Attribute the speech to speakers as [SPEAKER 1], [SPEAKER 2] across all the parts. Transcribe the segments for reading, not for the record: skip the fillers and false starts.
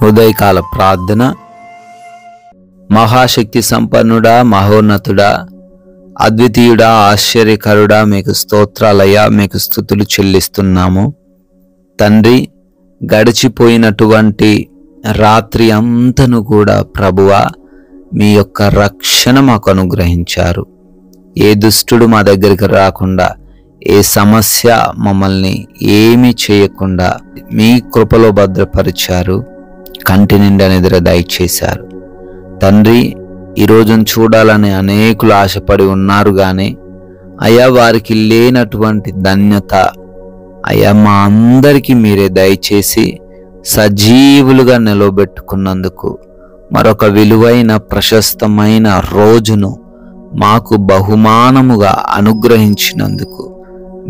[SPEAKER 1] ఉదయకాల ప్రార్థన. మహాశక్తి సంపన్నుడా, మహోన్నతుడా, అద్వితీయుడా, ఆశ్చర్యకరుడా, మీకు స్తోత్రాలయ్యా, మీకు స్తుతులు చెల్లిస్తున్నాము తండ్రి. గడిచిపోయినటువంటి రాత్రి అంతను కూడా ప్రభువా మీ యొక్క రక్షణ మాకు అనుగ్రహించారు. ఏ దుష్టుడు మా దగ్గరికి రాకుండా, ఏ సమస్య మమ్మల్ని ఏమీ చేయకుండా మీ కృపలో భద్రపరిచారు. కంటి నిండా నిద్ర దయచేశారు తండ్రి. ఈ రోజును చూడాలని అనేకులు ఆశపడి ఉన్నారు కానీ అయ్యా వారికి లేనటువంటి ధన్యత అయ్యా మా అందరికీ మీరే దయచేసి సజీవులుగా నిలవబెట్టుకున్నందుకు, మరొక విలువైన ప్రశస్తమైన రోజును మాకు బహుమానముగా అనుగ్రహించినందుకు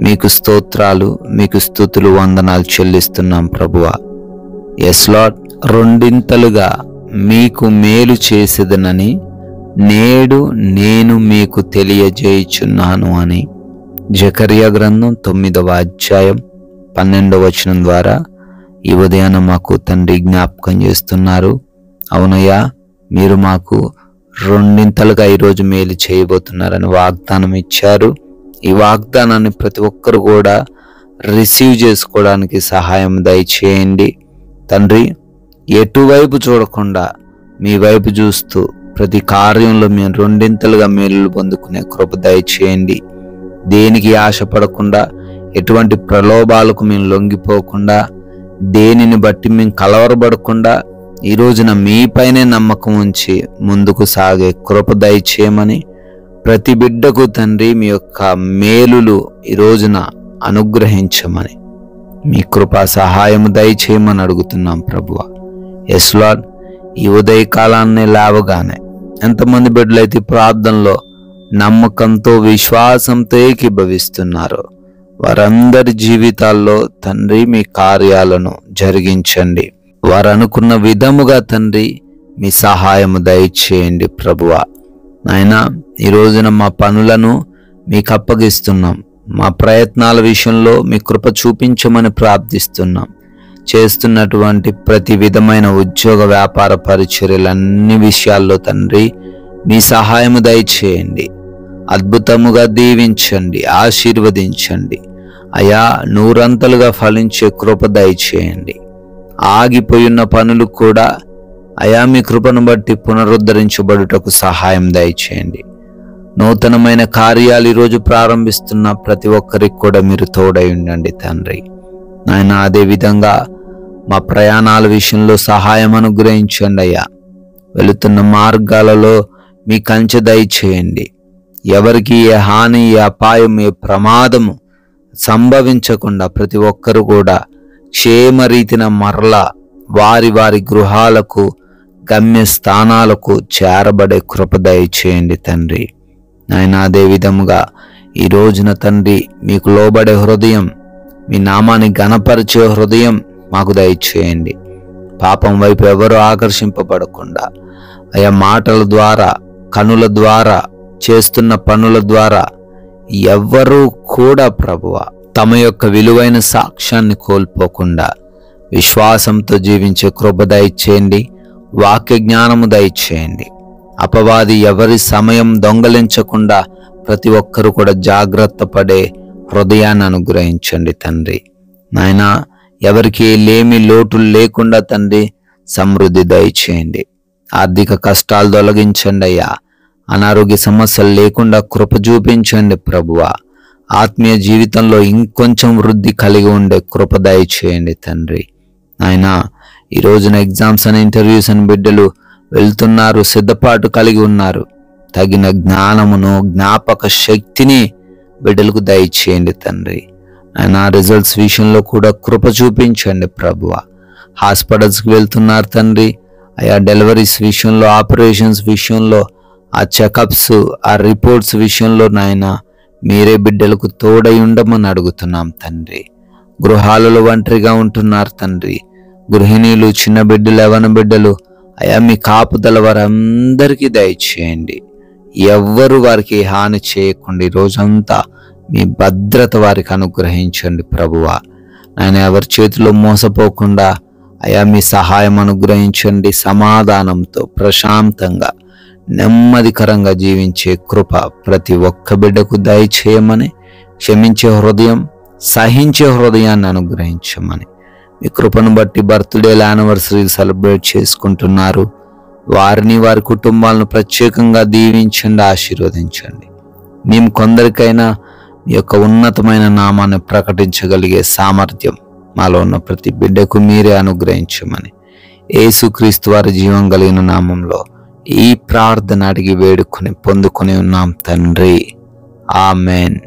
[SPEAKER 1] మీకు స్తోత్రాలు, మీకు స్తుతులు, వందనాలు చెల్లిస్తున్నాం ప్రభువా. ఎస్ లార్డ్, రెండింతలుగా మీకు మేలు చేసేదనని నేడు నేను మీకు తెలియజేయుచున్నాను అని జకర్యా గ్రంథం 9వ అధ్యాయం 12వ వచనం ద్వారా ఈ ఉదయాన మాకు తండ్రి జ్ఞాపకం చేస్తున్నారు. అవునయ్యా, మీరు మాకు రెండింతలుగా ఈరోజు మేలు చేయబోతున్నారని వాగ్దానం ఇచ్చారు. ఈ వాగ్దానాన్ని ప్రతి ఒక్కరు కూడా రిసీవ్ చేసుకోవడానికి సహాయం దయచేయండి తండ్రి. ఎటువైపు చూడకుండా మీ వైపు చూస్తూ ప్రతి కార్యంలో మేము రెండింతలుగా మేలు పొందుకునే కృప దయచేయండి. దేనికి ఆశపడకుండా, ఎటువంటి ప్రలోభాలకు మేము లొంగిపోకుండా, దేనిని బట్టి మేము కలవరపడకుండా ఈ రోజున మీపైనే నమ్మకం ఉంచి ముందుకు సాగే కృప దయచేయమని, ప్రతి బిడ్డకు తండ్రి మీ యొక్క మేలులు ఈ రోజున అనుగ్రహించమని, మీ కృపా సహాయము దయచేయమని అడుగుతున్నాం ప్రభువా. ఎస్ లార్డ్, ఈ ఉదయకాలాన్ని లేవగానే ఎంతమంది బిడ్డలైతే ప్రార్థనలో నమ్మకంతో, విశ్వాసంతో ఏకీభవిస్తున్నారో వారందరి జీవితాల్లో తండ్రి మీ కార్యాలను జరిగించండి. వారు అనుకున్న విధముగా తండ్రి మీ సహాయము దయచేయండి ప్రభువా. నాయనా, ఈ రోజున మా పనులను మీకు అప్పగిస్తున్నాం. మా ప్రయత్నాల విషయంలో మీ కృప చూపించమని ప్రార్థిస్తున్నాం. చేస్తున్నటువంటి ప్రతి విధమైన ఉద్యోగ, వ్యాపార పరిచర్యలన్ని విషయాల్లో తండ్రి మీ సహాయము దయచేయండి. అద్భుతముగా దీవించండి, ఆశీర్వదించండి అయా. నూరంతలుగా ఫలించే కృప దయచేయండి. ఆగిపోయిన పనులు కూడా అయా మీ కృపను బట్టి పునరుద్ధరించబడుటకు సహాయం దయచేయండి. నూతనమైన కార్యాలు ఈరోజు ప్రారంభిస్తున్న ప్రతి ఒక్కరికి కూడా మీరు తోడై ఉండండి తండ్రి. నాయన, అదేవిధంగా మా ప్రయాణాల విషయంలో సహాయం అనుగ్రహించండి అయ్యా. వెళుతున్న మార్గాలలో మీ కంచె దయచేయండి. ఎవరికి ఏ హాని, ఏ అపాయం, ఏ ప్రమాదము సంభవించకుండా ప్రతి ఒక్కరు కూడా క్షేమరీతిన మరలా వారి వారి గృహాలకు, గమ్య స్థానాలకు చేరబడే కృప దయచేయండి తండ్రి. నాయన, అదే విధముగా ఈ రోజున తండ్రి మీకు లోబడే హృదయం, మీ నామాన్ని ఘనపరిచే హృదయం మాకు దయచేయండి. పాపం వైపు ఎవరు ఆకర్షింపబడకుండా ఆయా మాటల ద్వారా, కనుల ద్వారా, చేస్తున్న పనుల ద్వారా ఎవ్వరూ కూడా ప్రభువా తమ యొక్క విలువైన సాక్ష్యాన్ని కోల్పోకుండా విశ్వాసంతో జీవించే కృప దయచేయండి. వాక్య జ్ఞానము దయచేయండి. అపవాది ఎవరి సమయం దొంగలించకుండా ప్రతి ఒక్కరు కూడా జాగ్రత్త పడే హృదయాన్ని అనుగ్రహించండి తండ్రి. నాయనా, ఎవరికి లేమి లోటులు లేకుండా తండ్రి సమృద్ధి దయచేయండి. ఆర్థిక కష్టాలు తొలగించండి అయ్యా. అనారోగ్య సమస్యలు లేకుండా కృప చూపించండి ప్రభువా. ఆత్మీయ జీవితంలో ఇంకొంచెం వృద్ధి కలిగి ఉండే కృప దయచేయండి తండ్రి. నాయనా, ఈ రోజున ఎగ్జామ్స్ అని, ఇంటర్వ్యూస్ అని బిడ్డలు వెళ్తున్నారు, సిద్ధపాటు కలిగి ఉన్నారు. తగిన జ్ఞానమును, జ్ఞాపక శక్తిని బిడ్డలకు దయచేయండి తండ్రి. నాయనా, రిజల్ట్స్ విషయంలో కూడా కృప చూపించండి ప్రభువా. హాస్పిటల్స్కి వెళ్తున్నారు తండ్రి అయా. డెలివరీస్ విషయంలో, ఆపరేషన్స్ విషయంలో, ఆ చెకప్స్, ఆ రిపోర్ట్స్ విషయంలో నాయనా మీరే బిడ్డలకు తోడై ఉండమని అడుగుతున్నాం తండ్రి. గృహాలలో ఒంటరిగా ఉంటున్నారు తండ్రి. గృహిణీలు, చిన్న బిడ్డలు, యవ్వన బిడ్డలు అయా మీ కాపుదల వారందరికీ దయచేయండి. ఎవ్వరు వారికి హాని చేయకుండా ఈ రోజంతా మీ భద్రత వారికి అనుగ్రహించండి ప్రభువా. ఆయన ఎవరి చేతిలో మోసపోకుండా అయా మీ సహాయం అనుగ్రహించండి. సమాధానంతో ప్రశాంతంగా నెమ్మదికరంగా జీవించే కృప ప్రతి ఒక్క బిడ్డకు దయచేయమని, క్షమించే హృదయం, సహించే హృదయాన్ని అనుగ్రహించమని, మీ కృపను బట్టి బర్త్డేల యానివర్సరీలు సెలబ్రేట్ చేసుకుంటున్నారు వారిని, వారి కుటుంబాలను ప్రత్యేకంగా దీవించండి, ఆశీర్వదించండి. మేము కొందరికైనా మీ యొక్క ఉన్నతమైన నామాన్ని ప్రకటించగలిగే సామర్థ్యం మాలో ఉన్న ప్రతి బిడ్డకు మీరే అనుగ్రహించమని, యేసుక్రీస్తు వారి జీవం కలిగిన నామంలో ఈ ప్రార్థన అడిగి వేడుకొని పొందుకొని ఉన్నాం తండ్రి. ఆమెన్.